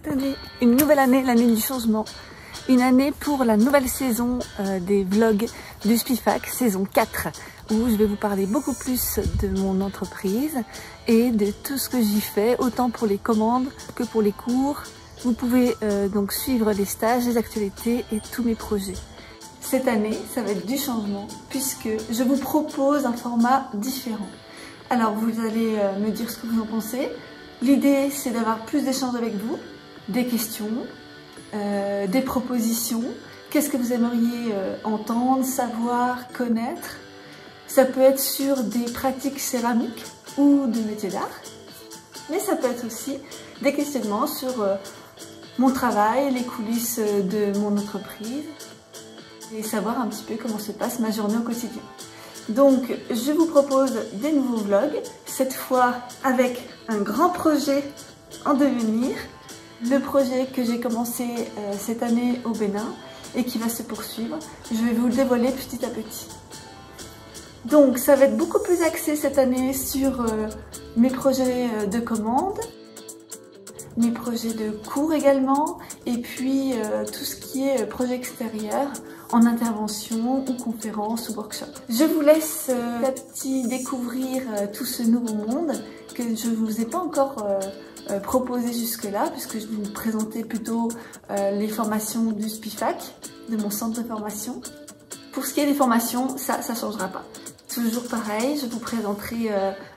cette année, une nouvelle année, l'année du changement. Une année pour la nouvelle saison des vlogs du Spifac, saison 4, où je vais vous parler beaucoup plus de mon entreprise et de tout ce que j'y fais, autant pour les commandes que pour les cours. Vous pouvez donc suivre les stages, les actualités et tous mes projets. Cette année, ça va être du changement puisque je vous propose un format différent. Alors vous allez me dire ce que vous en pensez. L'idée, c'est d'avoir plus d'échanges avec vous, des questions, des propositions. Qu'est-ce que vous aimeriez entendre, savoir, connaître? Ça peut être sur des pratiques céramiques ou de métiers d'art, mais ça peut être aussi des questionnements sur mon travail, les coulisses de mon entreprise et savoir un petit peu comment se passe ma journée au quotidien. Donc, je vous propose des nouveaux vlogs, cette fois avec un grand projet en devenir, le projet que j'ai commencé cette année au Bénin et qui va se poursuivre. Je vais vous le dévoiler petit à petit. Donc, ça va être beaucoup plus axé cette année sur mes projets de commande, mes projets de cours également, et puis tout ce qui est projet extérieur, en intervention ou conférence ou workshop. Je vous laisse petit à petit découvrir tout ce nouveau monde que je ne vous ai pas encore proposé jusque-là, puisque je vais vous présenter plutôt les formations du Spifac, de mon centre de formation. Pour ce qui est des formations, ça ne changera pas. Toujours pareil, je vous présenterai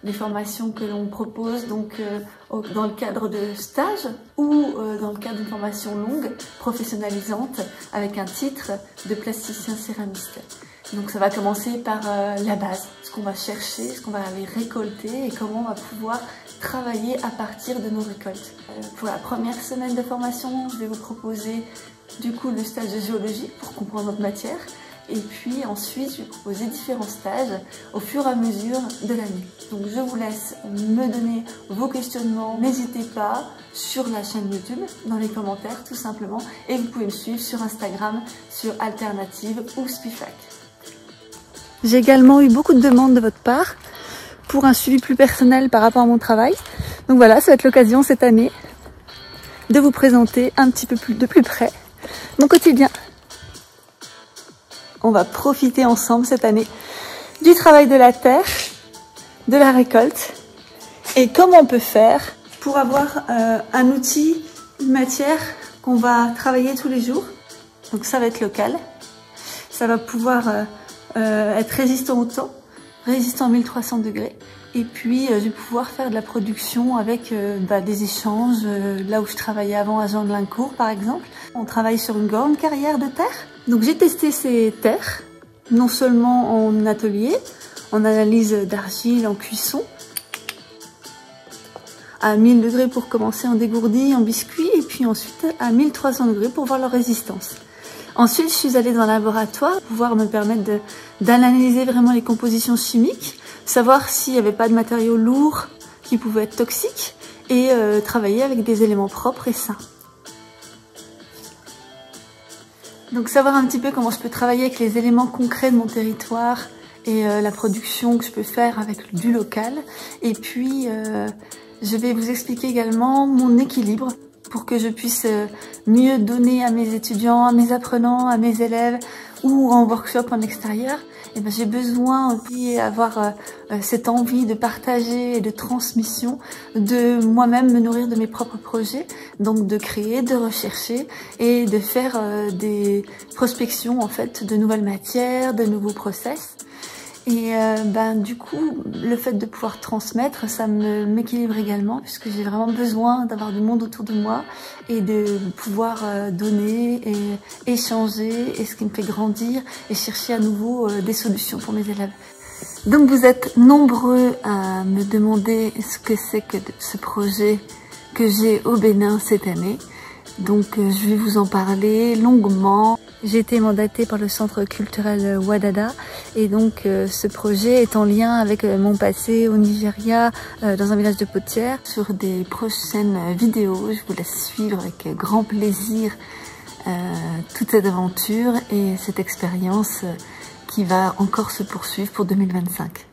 les formations que l'on propose donc dans le cadre de stages ou dans le cadre d'une formation longue, professionnalisante, avec un titre de plasticien céramiste. Donc ça va commencer par la base, ce qu'on va chercher, ce qu'on va aller récolter et comment on va pouvoir travailler à partir de nos récoltes. Pour la première semaine de formation, je vais vous proposer du coup le stage de géologie pour comprendre notre matière. Et puis ensuite, je vais proposer différents stages au fur et à mesure de l'année. Donc je vous laisse me donner vos questionnements. N'hésitez pas sur la chaîne YouTube, dans les commentaires tout simplement. Et vous pouvez me suivre sur Instagram, sur Alternative ou Spifac. J'ai également eu beaucoup de demandes de votre part pour un suivi plus personnel par rapport à mon travail. Donc voilà, ça va être l'occasion cette année de vous présenter un petit peu de plus près mon quotidien. On va profiter ensemble cette année du travail de la terre, de la récolte et comment on peut faire pour avoir un outil, une matière qu'on va travailler tous les jours. Donc ça va être local, ça va pouvoir être résistant au temps, résistant à 1300 degrés. Et puis je vais pouvoir faire de la production avec des échanges, là où je travaillais avant à Jean-de-Lincourt par exemple. On travaille sur une grande carrière de terre. Donc j'ai testé ces terres, non seulement en atelier, en analyse d'argile, en cuisson, à 1000 degrés pour commencer en dégourdi, en biscuit, et puis ensuite à 1300 degrés pour voir leur résistance. Ensuite, je suis allée dans un laboratoire pour pouvoir me permettre d'analyser vraiment les compositions chimiques, savoir s'il n'y avait pas de matériaux lourds qui pouvaient être toxiques, et travailler avec des éléments propres et sains. Donc savoir un petit peu comment je peux travailler avec les éléments concrets de mon territoire et la production que je peux faire avec du local. Et puis je vais vous expliquer également mon équilibre pour que je puisse mieux donner à mes étudiants, à mes apprenants, à mes élèves ou en workshop en extérieur. Et ben, j'ai besoin aussi d'avoir cette envie de partager et de transmission, de moi-même me nourrir de mes propres projets, donc de créer, de rechercher et de faire des prospections en fait de nouvelles matières, de nouveaux process. Et du coup, le fait de pouvoir transmettre, ça m'équilibre également puisque j'ai vraiment besoin d'avoir du monde autour de moi et de pouvoir donner et échanger et ce qui me fait grandir et chercher à nouveau des solutions pour mes élèves. Donc vous êtes nombreux à me demander ce que c'est que ce projet que j'ai au Bénin cette année. Donc je vais vous en parler longuement. J'ai été mandatée par le centre culturel Wadada et donc ce projet est en lien avec mon passé au Nigeria dans un village de potières. Sur des prochaines vidéos, je vous laisse suivre avec grand plaisir toute cette aventure et cette expérience qui va encore se poursuivre pour 2025.